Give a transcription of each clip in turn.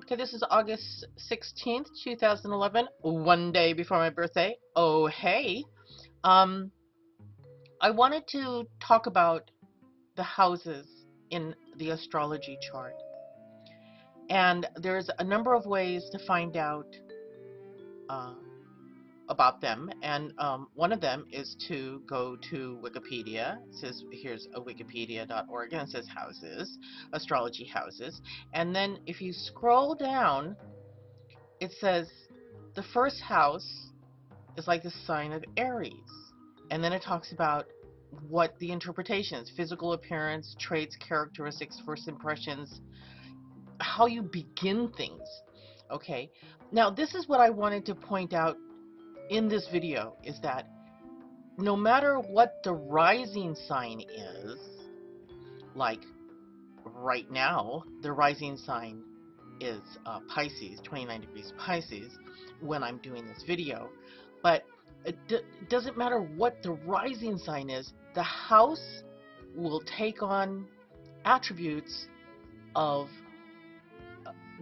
Okay, this is August 16th, 2011, one day before my birthday. Oh, hey. Um, I wanted to talk about the houses in the astrology chart. And there's a number of ways to find out uh, about them. And one of them is to go to Wikipedia. It says, here's a wikipedia.org, and it says houses, astrology houses. And then if you scroll down, it says the first house is like the sign of Aries. And then it talks about what the interpretation is: physical appearance, traits, characteristics, first impressions, how you begin things. Okay, now this is what I wanted to point out in this video, is that no matter what the rising sign is, like right now, the rising sign is Pisces, 29 degrees Pisces, when I'm doing this video. But it doesn't matter what the rising sign is, the house will take on attributes of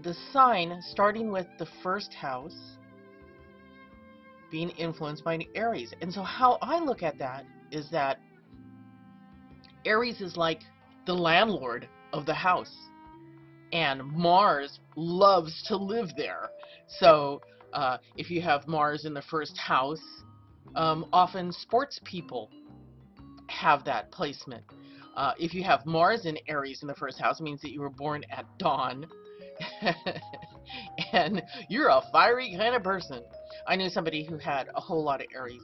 the sign, starting with the first house being influenced by Aries. And so how I look at that is that Aries is like the landlord of the house, and Mars loves to live there. So if you have Mars in the first house, often sports people have that placement. If you have Mars in Aries in the first house, it means that you were born at dawn and you're a fiery kind of person. I knew somebody who had a whole lot of Aries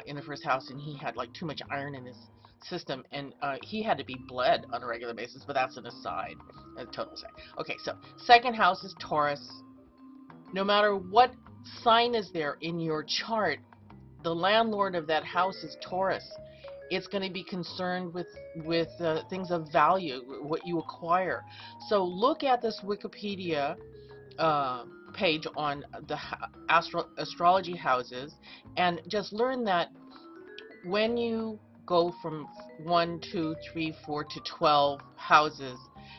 in the first house, and he had like too much iron in his system, and he had to be bled on a regular basis, but that's an aside, a total aside. Okay, so second house is Taurus. No matter what sign is there in your chart, the landlord of that house is Taurus. It's going to be concerned with things of value, what you acquire. So look at this Wikipedia page on the astrology houses, and just learn that when you go from 1, 2, 3, 4 to 12 houses,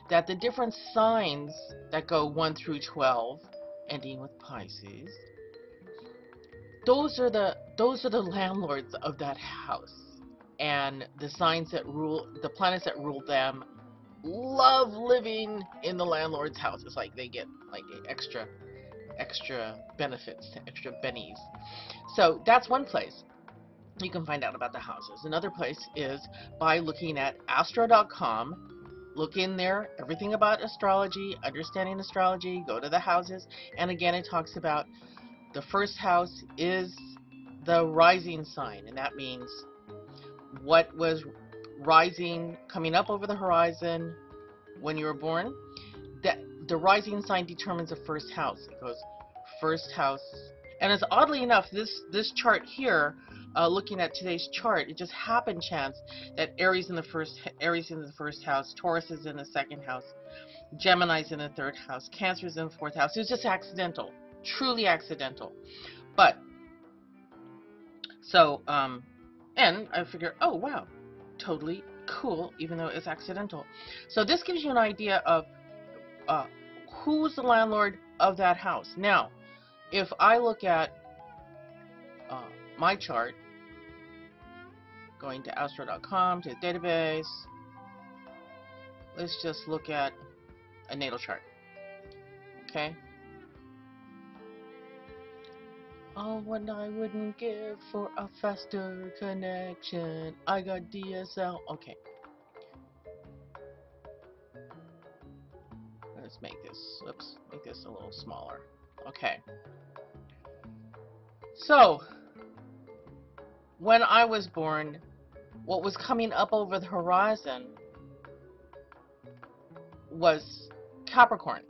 that the different signs that go 1 through 12, ending with Pisces, those are the landlords of that house. And the signs that rule, the planets that rule them, love living in the landlord's house. It's like they get like extra benefits, extra bennies. So that's one place you can find out about the houses. Another place is by looking at astro.com. Look in there, everything about astrology, understanding astrology, go to the houses. And again, it talks about the first house is the rising sign, and that means what was rising, coming up over the horizon when you were born. That the rising sign determines the first house. It goes first house, and it's oddly enough, this chart here, looking at today's chart, it just happened chance that Aries in the first house, Taurus is in the second house, Gemini's in the third house, Cancer is in the fourth house. It was just accidental, truly accidental. But so and I figure, oh wow, totally cool, even though it's accidental. So this gives you an idea of who's the landlord of that house. Now, if I look at my chart, going to astro.com, to the database, let's just look at a natal chart. Okay. Oh, what I wouldn't give for a faster connection. I got DSL. Okay. Let's make this, oops, make this a little smaller. Okay. So, when I was born, what was coming up over the horizon was Capricorn.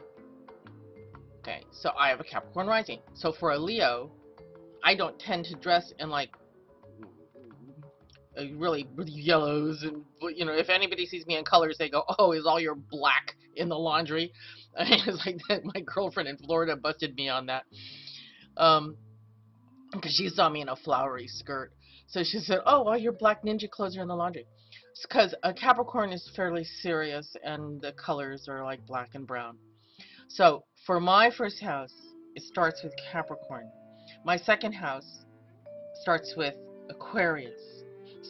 Okay, so I have a Capricorn rising. So for a Leo, I don't tend to dress in like really yellows, and you know, if anybody sees me in colors, they go, "Oh, is all your black in the laundry?" It's like that. My girlfriend in Florida busted me on that, because she saw me in a flowery skirt. So she said, "Oh, all your black ninja clothes are in the laundry." Because a Capricorn is fairly serious, and the colors are like black and brown. So for my first house, it starts with Capricorn. My second house starts with Aquarius.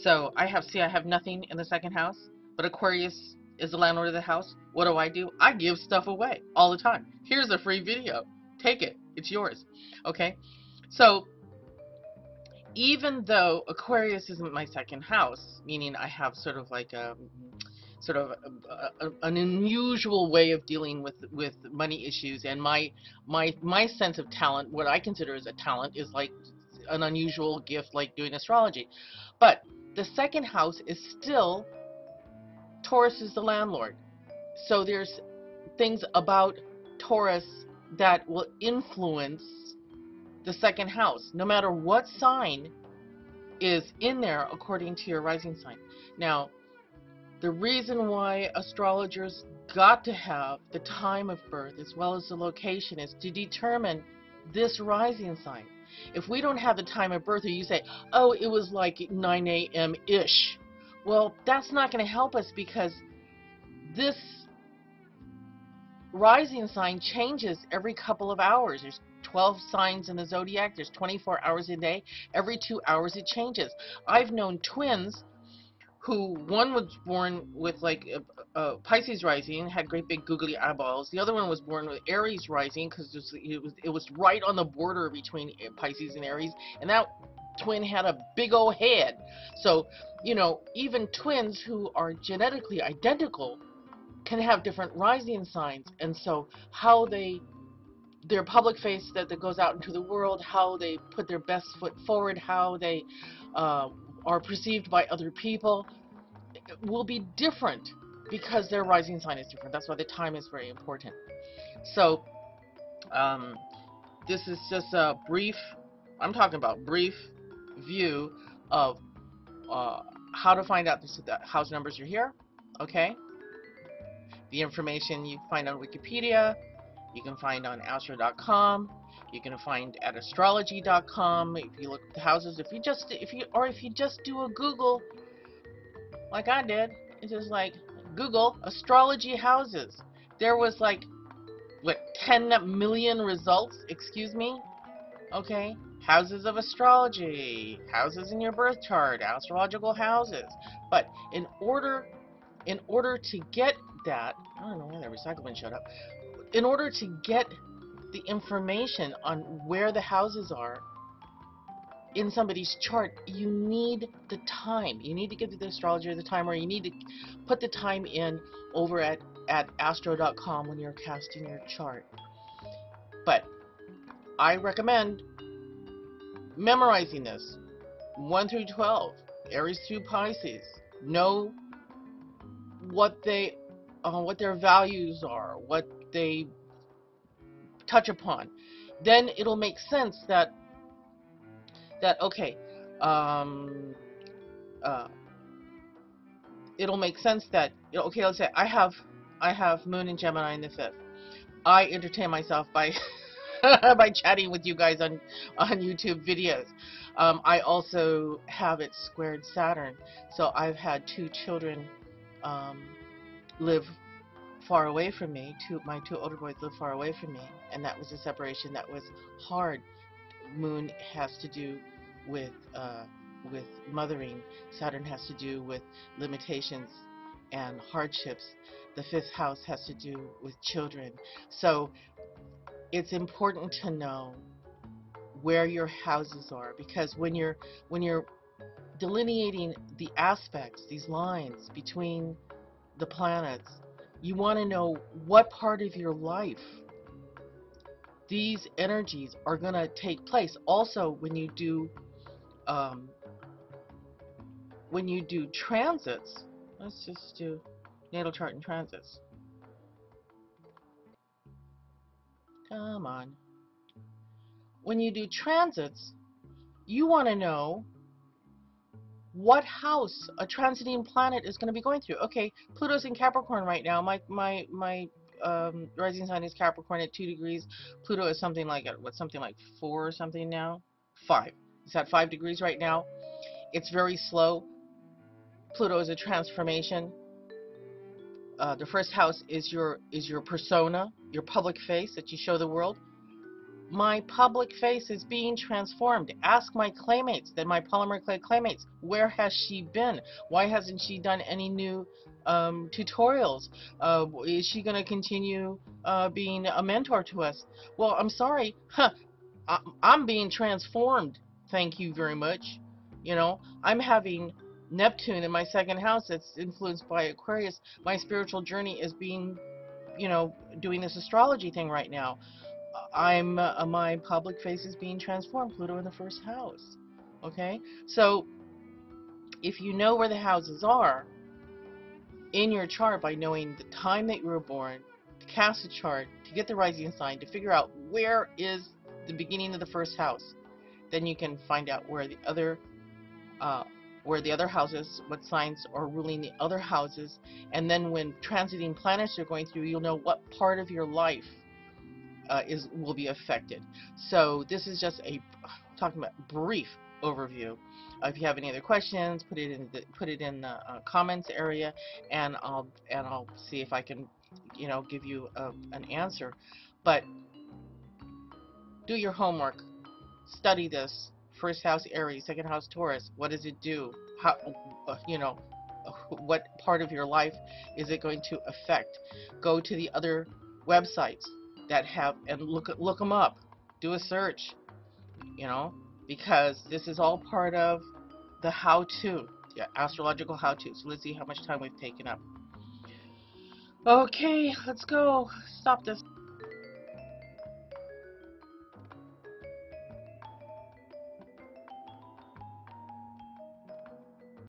So I have nothing in the second house, but Aquarius is the landlord of the house. What do? I give stuff away all the time. Here's a free video. Take it. It's yours. Okay? So even though Aquarius isn't my second house, meaning I have sort of like an unusual way of dealing with money issues, and my sense of talent, what I consider as a talent, is like an unusual gift, like doing astrology. But the second house is still, Taurus is the landlord. So there's things about Taurus that will influence the second house, no matter what sign is in there according to your rising sign. Now, the reason why astrologers got to have the time of birth as well as the location is to determine this rising sign. If we don't have the time of birth, or you say, oh, it was like 9 a.m.-ish, well, that's not going to help us, because this rising sign changes every couple of hours. There's 12 signs in the zodiac. There's 24 hours a day. Every 2 hours it changes. I've known twins who, one was born with like a Pisces rising, had great big googly eyeballs. The other one was born with Aries rising, because it was right on the border between Pisces and Aries, and that twin had a big old head. So, you know, even twins who are genetically identical can have different rising signs, and so how their public face that goes out into the world, how they put their best foot forward, how they are perceived by other people, will be different because their rising sign is different. That's why the time is very important. So this is just a brief, I'm talking about brief view of how to find out the house numbers are here. Okay, the information you find on Wikipedia, you can find on Astro.com, you can find at Astrology.com. If you look at the houses, if you just do a Google, like I did, it's just like Google Astrology Houses. There was like, what, 10 million results? Excuse me? Okay, houses of astrology, houses in your birth chart, astrological houses. But in order to get that, I don't know why that recycling showed up. In order to get the information on where the houses are in somebody's chart, you need the time. You need to give the astrologer the time, or you need to put the time in over at astro.com when you're casting your chart. But I recommend memorizing this 1 through 12, Aries through Pisces. Know what their values are, what they touch upon. Then it'll make sense that okay, it'll make sense that, okay, let's say I have Moon and Gemini in the 5th. I entertain myself by by chatting with you guys on YouTube videos. I also have it squared Saturn, so I've had 2 children live far away from me. My 2 older boys live far away from me, and that was a separation that was hard. Moon has to do with mothering. Saturn has to do with limitations and hardships. The 5th house has to do with children. So it's important to know where your houses are, because when you're delineating the aspects, these lines between the planets, you want to know what part of your life these energies are going to take place. Also, when you do transits, let's just do natal chart and transits. Come on. When you do transits, you want to know what house a transiting planet is going to be going through. Okay, Pluto's in Capricorn right now. My rising sign is Capricorn at 2 degrees. Pluto is something like, something like 4 or something now? 5. It's at 5 degrees right now. It's very slow. Pluto is a transformation. The first house is your persona, your public face that you show the world. My public face is being transformed. Ask my claymates, then my polymer clay claymates, where has she been? Why hasn't she done any new tutorials? Is she going to continue being a mentor to us? Well, I'm sorry, I'm being transformed. Thank you very much. You know, I'm having Neptune in my second house that's influenced by Aquarius. My spiritual journey is being, doing this astrology thing right now. My public face is being transformed. Pluto in the first house. Okay, so if you know where the houses are in your chart by knowing the time that you were born, to cast a chart, to get the rising sign, to figure out where is the beginning of the first house, then you can find out uh, where the other houses, what signs are ruling the other houses, and then when transiting planets are going through, you'll know what part of your life will be affected. So this is just talking about brief overview. If you have any other questions, put it in the comments area, and I'll see if I can, give you an answer. But do your homework. Study this. First house Aries, second house Taurus. What does it do? How, what part of your life is it going to affect? Go to the other websites that have, and look them up. Do a search, because this is all part of the how-to, yeah, astrological how-to. So let's see how much time we've taken up. Okay, let's go. Stop this.